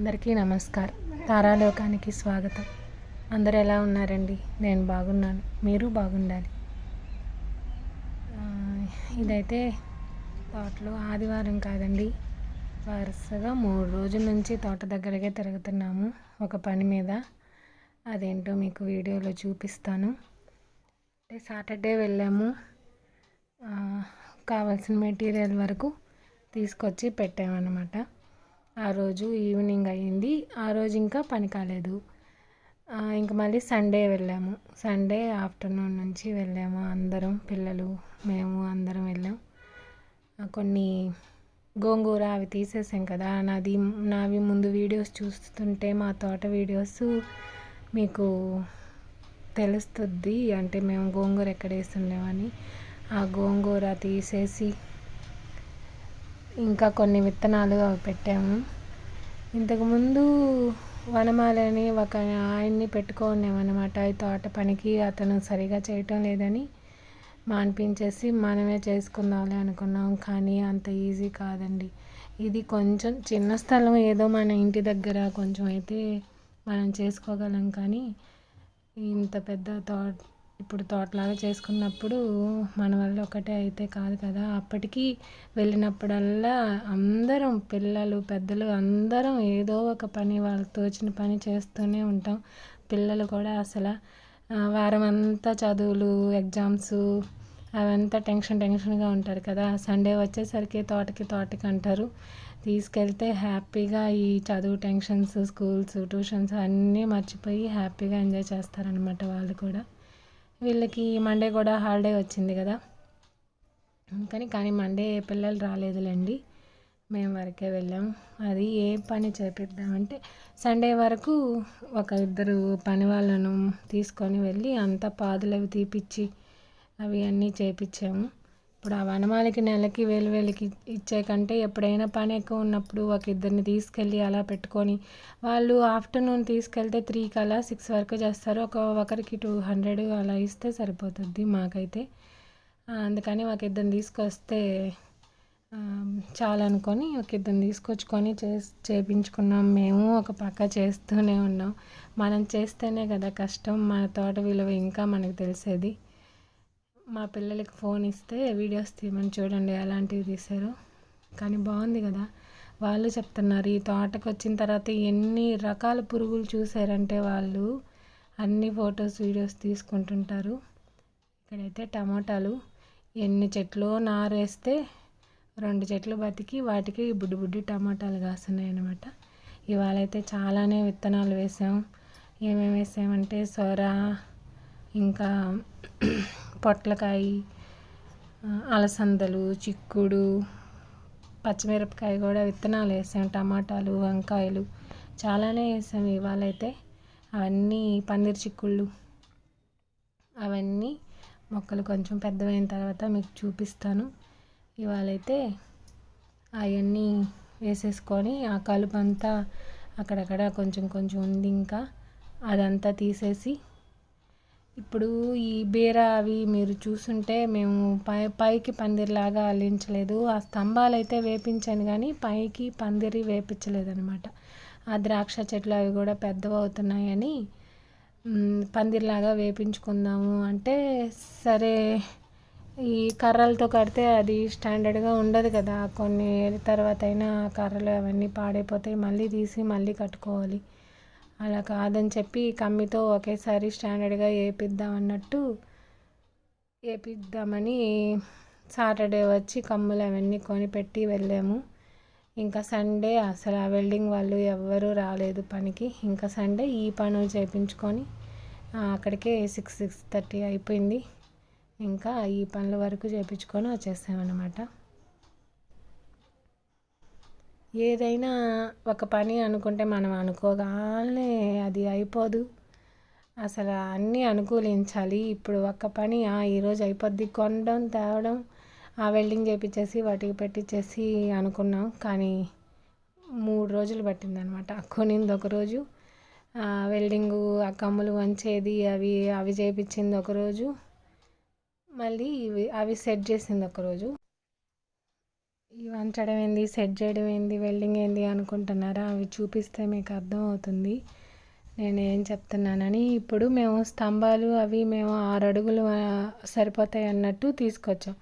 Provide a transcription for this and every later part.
అందరికీ నమస్కారం. తారా లోకానికి స్వాగతం. అందరూ ఎలా ఉన్నారండి? నేను బాగున్నాను, మీరు బాగుండాలి. ఇదైతే తోటలో ఆదివారం కాదండి, వరుసగా 3 రోజుల నుంచి తోట దగ్గరకే తిరుగుతున్నాము ఒక పని మీద. అదేంటో మీకు వీడియోలో చూపిస్తాను. సాటర్డే వెళ్ళాము, కావాల్సిన మెటీరియల్ వరకు తీసుకొచ్చి పెట్టామన్నమాట. ఆ రోజు ఈవినింగ్ అయ్యింది, ఆ రోజు ఇంకా పని కాలేదు. ఇంక మళ్ళీ సండే వెళ్ళాము, సండే ఆఫ్టర్నూన్ నుంచి వెళ్ళాము. అందరం, పిల్లలు, మేము అందరం వెళ్ళాం. కొన్ని గోంగూర అవి తీసేసాం కదా, నావి ముందు వీడియోస్ చూస్తుంటే మా తోట వీడియోస్ మీకు తెలుస్తుంది. అంటే మేము గోంగూర ఎక్కడ వేస్తుండేమని ఆ గోంగూర తీసేసి ఇంకా కొన్ని విత్తనాలు అవి పెట్టాము. ఇంతకుముందు వనమాలని ఒక ఆయన్ని పెట్టుకున్నామన్నమాట. ఈ తోట పనికి అతను సరిగా చేయటం లేదని మాన్పించేసి మనమే చేసుకుందాంలే అనుకున్నాం. కానీ అంత ఈజీ కాదండి. ఇది కొంచెం చిన్న స్థలం, ఏదో మన ఇంటి దగ్గర కొంచెం అయితే మనం చేసుకోగలం. కానీ ఇంత పెద్ద ఇప్పుడు తోటలాగా చేసుకున్నప్పుడు మన వల్ల ఒకటే అయితే కాదు కదా. అప్పటికి వెళ్ళినప్పుడల్లా అందరం, పిల్లలు, పెద్దలు అందరం ఏదో ఒక పని, వాళ్ళకి తోచిన పని చేస్తూనే ఉంటాం. పిల్లలు కూడా అసలు వారం అంతా చదువులు, ఎగ్జామ్స్ అవంతా టెన్షన్గా ఉంటారు కదా. సండే వచ్చేసరికి తోటకి అంటారు. తీసుకెళ్తే హ్యాపీగా ఈ చదువు టెన్షన్స్, స్కూల్స్, ట్యూషన్స్ అన్నీ మర్చిపోయి హ్యాపీగా ఎంజాయ్ చేస్తారనమాట వాళ్ళు కూడా. వీళ్ళకి మండే కూడా హాలిడే వచ్చింది కదా, కానీ మండే పిల్లలు రాలేదులేండి, మేము వరకే వెళ్ళాం. అది ఏ పని చేపిద్దామంటే సండే వరకు ఒక 2 పని వాళ్ళను తీసుకొని వెళ్ళి అంతా పాదులు అవి తీపిచ్చి అవి అన్నీ చేపించాము. ఇప్పుడు ఆ వనమాలికి నెలకి 1000 ఇచ్చే కంటే ఎప్పుడైనా పని ఎక్కువ ఉన్నప్పుడు ఒక 2 తీసుకెళ్ళి అలా పెట్టుకొని, వాళ్ళు ఆఫ్టర్నూన్ తీసుకెళ్తే 3 కల్లా 6 వరకు చేస్తారు. ఒకరికి 200 అలా ఇస్తే సరిపోతుంది మాకైతే. అందుకని ఒక 2 తీసుకొస్తే చాలా అనుకొని ఒక 2 తీసుకొచ్చుకొని చేపించుకున్నాం. మేము ఒక పక్క చేస్తూనే ఉన్నాం. మనం చేస్తేనే కదా కష్టం, మన తోట విలువ ఇంకా మనకు తెలిసేది. మా పిల్లలకి ఫోన్ ఇస్తే వీడియోస్ తీయమని, చూడండి ఎలాంటివి తీశారో. కానీ బాగుంది కదా. వాళ్ళు చెప్తున్నారు, ఈ తోటకు వచ్చిన తర్వాత ఎన్ని రకాల పురుగులు చూసారంటే వాళ్ళు అన్ని ఫొటోస్, వీడియోస్ తీసుకుంటుంటారు. ఇక్కడైతే టమాటాలు, ఎన్ని చెట్లు నారేస్తే 2 చెట్లు బతికి వాటికి బుడ్డి టమాటాలు కాస్తున్నాయి అన్నమాట. ఇవాళైతే చాలానే విత్తనాలు వేసాం. ఏమేమి వేసామంటే సొర, ఇంకా పొట్లకాయ, అలసందలు, చిక్కుడు, పచ్చిమిరపకాయ కూడా విత్తనాలు వేసాం. టమాటాలు, వంకాయలు చాలానే వేసాం ఇవాళైతే. అవన్నీ పన్నీర్ చిక్కుళ్ళు, అవన్నీ మొక్కలు కొంచెం పెద్దవైన తర్వాత మీకు చూపిస్తాను. ఇవాళైతే అవన్నీ వేసేసుకొని ఆ కలుపు అంతా అక్కడక్కడ కొంచెం ఉంది, ఇంకా అదంతా తీసేసి, ఇప్పుడు ఈ బీర అవి మీరు చూస్తుంటే మేము పైకి పందిరిలాగా అల్లించలేదు. ఆ స్తంభాలు అయితే వేపించాను కానీ పైకి పందిరి వేపించలేదు అనమాట. ఆ ద్రాక్ష చెట్లు అవి కూడా పెద్దవి అవుతున్నాయని పందిరిలాగా వేపించుకుందాము అంటే, సరే ఈ కర్రలతో కడితే అది స్టాండర్డ్గా ఉండదు కదా. కొన్ని తర్వాత అయినా కర్రలు అవన్నీ పాడైపోతాయి, మళ్ళీ తీసి మళ్ళీ కట్టుకోవాలి. అలా కాదని చెప్పి కమ్మితో ఒకేసారి స్టాండర్డ్గా వేపిద్దామని సాటర్డే వచ్చి కమ్ములు అవన్నీ కొనిపెట్టి వెళ్ళాము. ఇంకా సండే అసలు ఆ వెల్డింగ్ వాళ్ళు ఎవ్వరూ రాలేదు పనికి. ఇంకా సండే ఈ పనులు చేయించుకొని అక్కడికే 6:30 అయిపోయింది. ఇంకా ఈ పనుల వరకు చేయించుకొని వచ్చేసామన్నమాట. ఏదైనా ఒక పని అనుకుంటే మనం అనుకోగానే అది అయిపోదు, అసలు అన్నీ అనుకూలించాలి. ఇప్పుడు ఒక పని ఈరోజు అయిపోద్ది, కొనడం, తేవడం, ఆ వెల్డింగ్ చేయించేసి వాటికి పెట్టించేసి అనుకున్నాం. కానీ 3 రోజులు పట్టిందనమాట. కొనింది ఒకరోజు, వెల్డింగు ఆ కమ్ములు వంచేది అవి చేయించింది ఒకరోజు, మళ్ళీ అవి సెట్ చేసింది ఒకరోజు. ఈ వంచడం ఏంది, సెట్ చేయడం ఏంది, వెల్డింగ్ ఏంది అనుకుంటున్నారా? అవి చూపిస్తే మీకు అర్థమవుతుంది నేనేం చెప్తున్నానని. ఇప్పుడు మేము స్తంభాలు అవి మేము 6 అడుగులు సరిపోతాయి అన్నట్టు తీసుకొచ్చాం.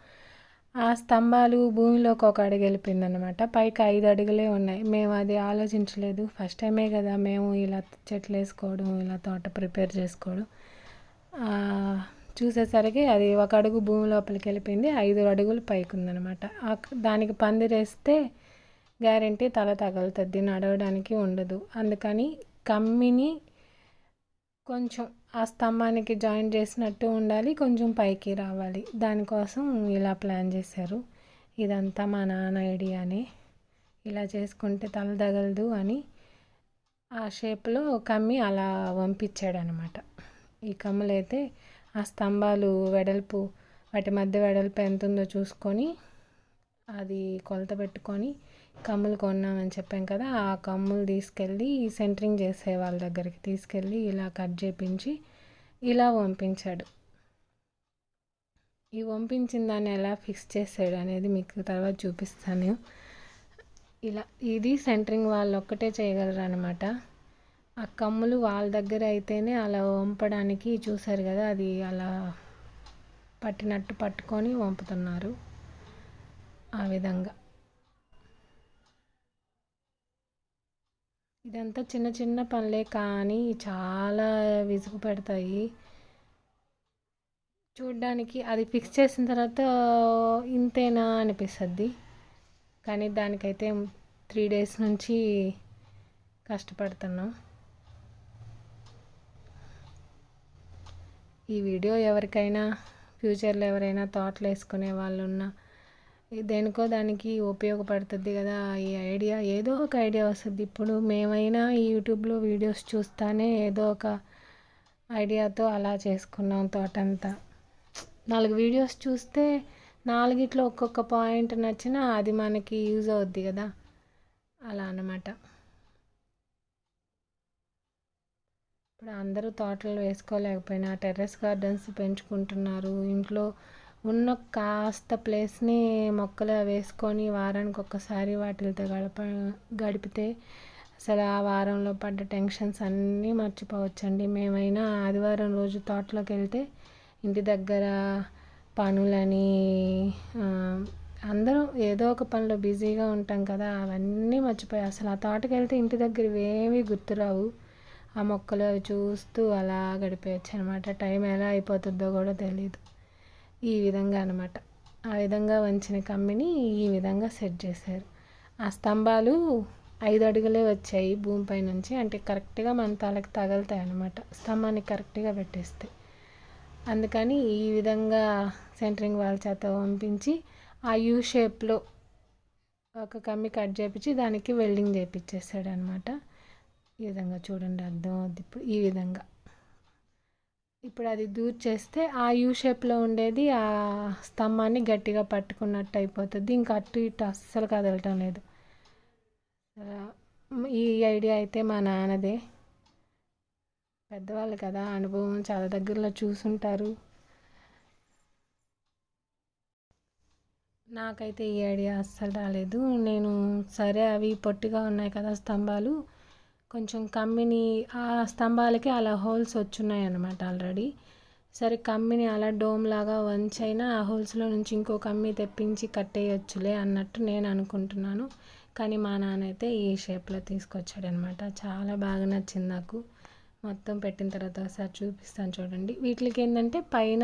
ఆ స్తంభాలు భూమిలోకి ఒక అడుగు వెళ్ళిపోయిందనమాట. పైకి 5 అడుగులే ఉన్నాయి. మేము అది ఆలోచించలేదు. ఫస్ట్ టైమే కదా మేము ఇలా చెట్లు వేసుకోవడం, ఇలా తోట ప్రిపేర్ చేసుకోవడం. చూసేసరికి అది ఒక అడుగు భూమి లోపలికి వెళ్ళిపోయింది. 5 అడుగులు పైకి ఉందనమాట. దానికి పందిరేస్తే గ్యారెంటీ తల తగులుతుంది, నడవడానికి ఉండదు. అందుకని కమ్మిని కొంచెం ఆ స్తంభానికి జాయిన్ చేసినట్టు ఉండాలి, కొంచెం పైకి రావాలి. దానికోసం ఇలా ప్లాన్ చేశారు. ఇదంతా మా నాన్న ఐడియానే. ఇలా చేసుకుంటే తల తగలదు అని ఆ షేప్లో కమ్మి అలా వంపించాడనమాట. ఈ కమ్ములైతే ఆ స్తంభాలు వెడల్పు, వాటి మధ్య వెడల్పు ఎంత ఉందో చూసుకొని అది కొలత పెట్టుకొని కమ్ములు కొన్నామని చెప్పాం కదా, ఆ కమ్ములు తీసుకెళ్ళి సెంటరింగ్ చేసే వాళ్ళ దగ్గరికి తీసుకెళ్ళి ఇలా కట్ చేయించి ఇలా వంపించాడు. ఈ వంపించిన దాన్ని ఎలా ఫిక్స్ చేసాడు అనేది మీకు తర్వాత చూపిస్తాను. ఇలా ఇది సెంటరింగ్ వాళ్ళు ఒక్కటే చేయగలరు అనమాట. ఆ కమ్ములు వాళ్ళ దగ్గర అయితేనే అలా వంపడానికి చూసారు కదా, అది అలా పట్టినట్టు పట్టుకొని వంపుతున్నారు. ఆ విధంగా ఇదంతా చిన్న చిన్న పనులే కానీ చాలా విసుగు పెడతాయి చూడ్డానికి. అది ఫిక్స్ చేసిన తర్వాత ఇంతేనా అనిపిస్తుంది, కానీ దానికైతే 3 days నుంచి కష్టపడుతున్నాం. ఈ వీడియో ఎవరికైనా ఫ్యూచర్లో ఎవరైనా తోటలు వేసుకునే వాళ్ళు ఉన్నా దేనికో దానికి ఉపయోగపడుతుంది కదా. ఈ ఐడియా ఏదో ఒక ఐడియా వస్తుంది. ఇప్పుడు మేమైనా ఈ యూట్యూబ్లో వీడియోస్ చూస్తానే ఏదో ఒక ఐడియాతో అలా చేసుకున్నాం తోటంతా. 4 వీడియోస్ చూస్తే 4గిట్లో ఒక్కొక్క పాయింట్ నచ్చినా అది మనకి యూజ్ అవుద్ది కదా, అలా అన్నమాట. ఇప్పుడు అందరూ తోటలు వేసుకోలేకపోయినా టెర్రస్ గార్డెన్స్ పెంచుకుంటున్నారు. ఇంట్లో ఉన్న కాస్త ప్లేస్ని మొక్కలు వేసుకొని వారానికి ఒక్కసారి వాటితో గడిపితే అసలు ఆ వారంలో పడ్డ టెన్షన్స్ అన్నీ మర్చిపోవచ్చండి. మేమైనా ఆదివారం రోజు తోటలోకి వెళ్తే ఇంటి దగ్గర పనులని అందరం ఏదో ఒక పనిలో బిజీగా ఉంటాం కదా, అవన్నీ మర్చిపోయి అసలు ఆ తోటకి వెళ్తే ఇంటి దగ్గర ఏమీ గుర్తురావు. ఆ మొక్కలు అవి చూస్తూ అలా గడిపేయచ్చు అనమాట. టైం ఎలా అయిపోతుందో కూడా తెలీదు. ఈ విధంగా అనమాట. ఆ విధంగా వంచిన కమ్మిని ఈ విధంగా సెట్ చేశారు. ఆ స్తంభాలు 5 అడుగులే వచ్చాయి భూమిపై నుంచి, అంటే కరెక్ట్గా మన తలకి తగులుతాయి అన్నమాట స్తంభాన్ని కరెక్ట్గా పెట్టేస్తే. అందుకని ఈ విధంగా సెంటరింగ్ వాళ్ళ చేత పంపించి ఆ యూ షేప్లో ఒక కమ్మి కట్ చేయించి దానికి వెల్డింగ్ చేయించేసాడు అనమాట. ఈ విధంగా చూడండి, అర్థం అవుద్ది. ఇప్పుడు ఈ విధంగా ఇప్పుడు అది దూర్ చేస్తే ఆ యూ షేప్లో ఉండేది ఆ స్తంభాన్ని గట్టిగా పట్టుకున్నట్టు అయిపోతుంది. ఇంకా అటు ఇటు అస్సలు కదలటం లేదు. ఈ ఐడియా అయితే మా నాన్నదే. పెద్దవాళ్ళు కదా, అనుభవం చాలా దగ్గరలో చూసుంటారు. నాకైతే ఈ ఐడియా అస్సలు రాలేదు. నేను సరే అవి పొట్టిగా ఉన్నాయి కదా స్తంభాలు, కొంచెం కమ్మిని ఆ స్తంభాలకి అలా హోల్స్ వచ్చున్నాయి అన్నమాట ఆల్రెడీ. సరే కమ్మిని అలా డోమ్ లాగా వంచైనా ఆ హోల్స్లో నుంచి ఇంకో కమ్మి తెప్పించి కట్టేయచ్చులే అన్నట్టు నేను అనుకుంటున్నాను. కానీ మా నాన్న అయితే ఈ షేప్లో తీసుకొచ్చాడనమాట. చాలా బాగా నచ్చింది నాకు. మొత్తం పెట్టిన తర్వాత ఒకసారి చూపిస్తాను చూడండి. వీటికి ఏంటంటే పైన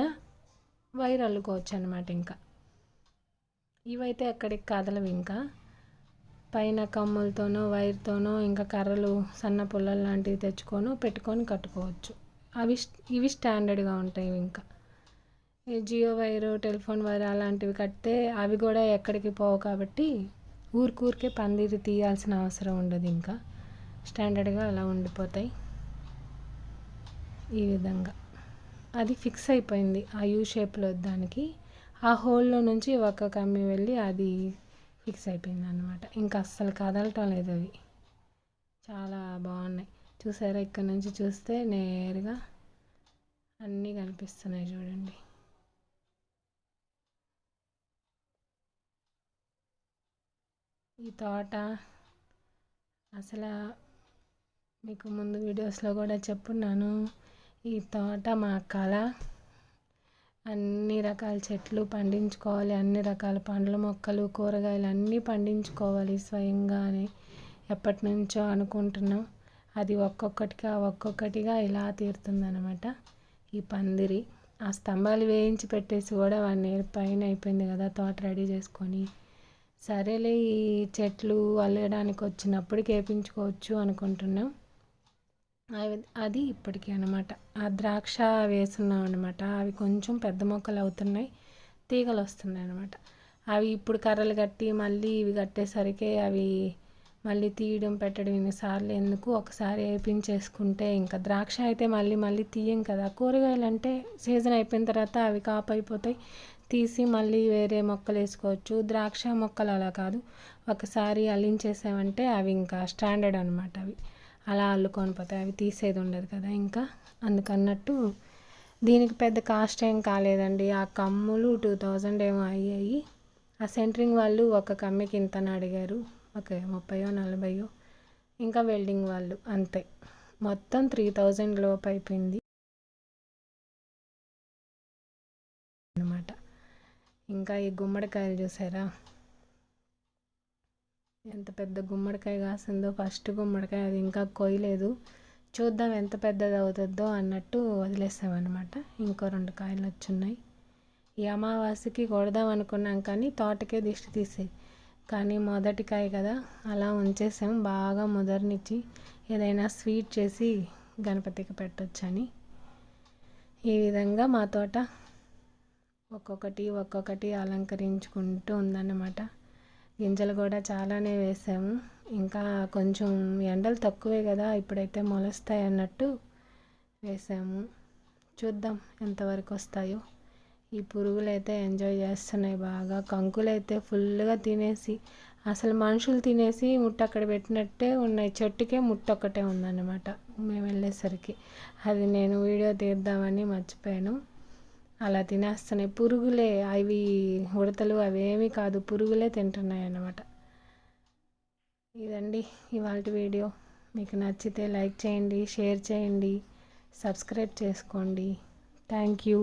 వైర్ అల్లుకోవచ్చు అనమాట. ఇంకా ఇవైతే ఎక్కడికి కదలవు. ఇంకా పైన కమ్ములతోనో వైర్తోనో ఇంకా కర్రలు సన్న పుల్లలు లాంటివి తెచ్చుకొని పెట్టుకొని కట్టుకోవచ్చు. ఇవి స్టాండర్డ్గా ఉంటాయి. ఇంకా జియో వైరు, టెలిఫోన్ వైర్ అలాంటివి కడితే అవి కూడా ఎక్కడికి పోవు కాబట్టి ఊరికే పందిరి తీయాల్సిన అవసరం ఉండదు. ఇంకా స్టాండర్డ్గా అలా ఉండిపోతాయి. ఈ విధంగా అది ఫిక్స్ అయిపోయింది ఆ యూ షేప్లో. దానికి ఆ హోల్లో నుంచి ఒక కమ్మి వెళ్ళి అది ఫిక్స్ అయిపోయింది అన్నమాట. ఇంకా అస్సలు కదలటం లేదు. అవి చాలా బాగున్నాయి. చూసారా, ఇక్కడ నుంచి చూస్తే నేరుగా అన్నీ కనిపిస్తున్నాయి చూడండి. ఈ తోట అసలు మీకు ముందు వీడియోస్లో కూడా చెప్పున్నాను, ఈ తోట మా కళ. అన్ని రకాల చెట్లు పండించుకోవాలి, అన్ని రకాల పండ్ల మొక్కలు కూరగాయలు అన్నీ పండించుకోవాలి స్వయంగా అని ఎప్పటి నుంచో అనుకుంటున్నాం. అది ఒక్కొక్కటిగా ఇలా తీరుతుందన్నమాట. ఈ పందిరి ఆ స్తంభాలు వేయించి పెట్టేసి కూడా 1 year పైన అయిపోయింది కదా తోట రెడీ చేసుకొని. సరేలే ఈ చెట్లు అల్లడానికి వచ్చినప్పటికి వేయించుకోవచ్చు అనుకుంటున్నాం. అది ఇప్పటికీ అనమాట. ఆ ద్రాక్ష వేస్తున్నాం అనమాట. అవి కొంచెం పెద్ద మొక్కలు అవుతున్నాయి, తీగలు వస్తున్నాయి అనమాట. అవి ఇప్పుడు కర్రలు కట్టి మళ్ళీ ఇవి కట్టేసరికి అవి మళ్ళీ తీయడం పెట్టడం ఇన్నిసార్లు ఎందుకు, ఒకసారి వేయించేసుకుంటే ఇంకా. ద్రాక్ష అయితే మళ్ళీ తీయం కదా. కూరగాయలు అంటే సీజన్ అయిపోయిన తర్వాత అవి కాపు అయిపోతాయి, తీసి మళ్ళీ వేరే మొక్కలు వేసుకోవచ్చు. ద్రాక్ష మొక్కలు అలా కాదు, ఒకసారి అల్లించేసామంటే అవి ఇంకా స్టాండర్డ్ అనమాట. అవి అలా అల్లుకొని పోతాయి, అవి తీసేది ఉండదు కదా ఇంకా. అందుకన్నట్టు దీనికి పెద్ద కాస్ట్ ఏం కాలేదండి. ఆ కమ్ములు 2000 ఏమో అయ్యాయి. ఆ సెంటరింగ్ వాళ్ళు ఒక కమ్మికి ఇంతని అడిగారు, ఒక 30-40. ఇంకా వెల్డింగ్ వాళ్ళు అంతే, మొత్తం 3000 లోపు అయిపోయింది అనమాట. ఇంకా ఈ గుమ్మడికాయలు చూసారా, ఎంత పెద్ద గుమ్మడికాయ కాసిందో. ఫస్ట్ గుమ్మడికాయ, అది ఇంకా కొయ్యలేదు, చూద్దాం ఎంత పెద్దది అవుతుందో అన్నట్టు వదిలేసామన్నమాట. ఇంకో 2 కాయలు వచ్చున్నాయి. ఈ అమావాస్యకి కొడదాం అనుకున్నాం కానీ తోటకే దిష్టి తీసేది, కానీ మొదటి కాయ కదా అలా ఉంచేసాం. బాగా ముదరనిచ్చి ఏదైనా స్వీట్ చేసి గణపతికి పెట్టొచ్చని. ఈ విధంగా మా తోట ఒక్కొక్కటి అలంకరించుకుంటూ ఉందన్నమాట. గింజలు కూడా చాలానే వేసాము. ఇంకా కొంచెం ఎండలు తక్కువే కదా, ఇప్పుడైతే మొలుస్తాయి అన్నట్టు వేసాము. చూద్దాం ఎంతవరకు వస్తాయో. ఈ పురుగులు అయితే ఎంజాయ్ చేస్తున్నాయి బాగా. కంకులు అయితే ఫుల్గా తినేసి, అసలు మనుషులు తినేసి ముట్ట అక్కడ పెట్టినట్టే ఉన్నాయి. చెట్టుకే ముట్ట ఒక్కటే ఉందన్నమాట మేము వెళ్ళేసరికి. అది నేను వీడియో తీద్దామని మర్చిపోయాను. అలా తినేస్తున్నాయి పురుగులే. అవి ఉడతలు అవేమీ కాదు, పురుగులే తింటున్నాయి అన్నమాట. ఇదండి ఇవాళ వీడియో. మీకు నచ్చితే లైక్ చేయండి, షేర్ చేయండి, సబ్స్క్రైబ్ చేసుకోండి. Thank you.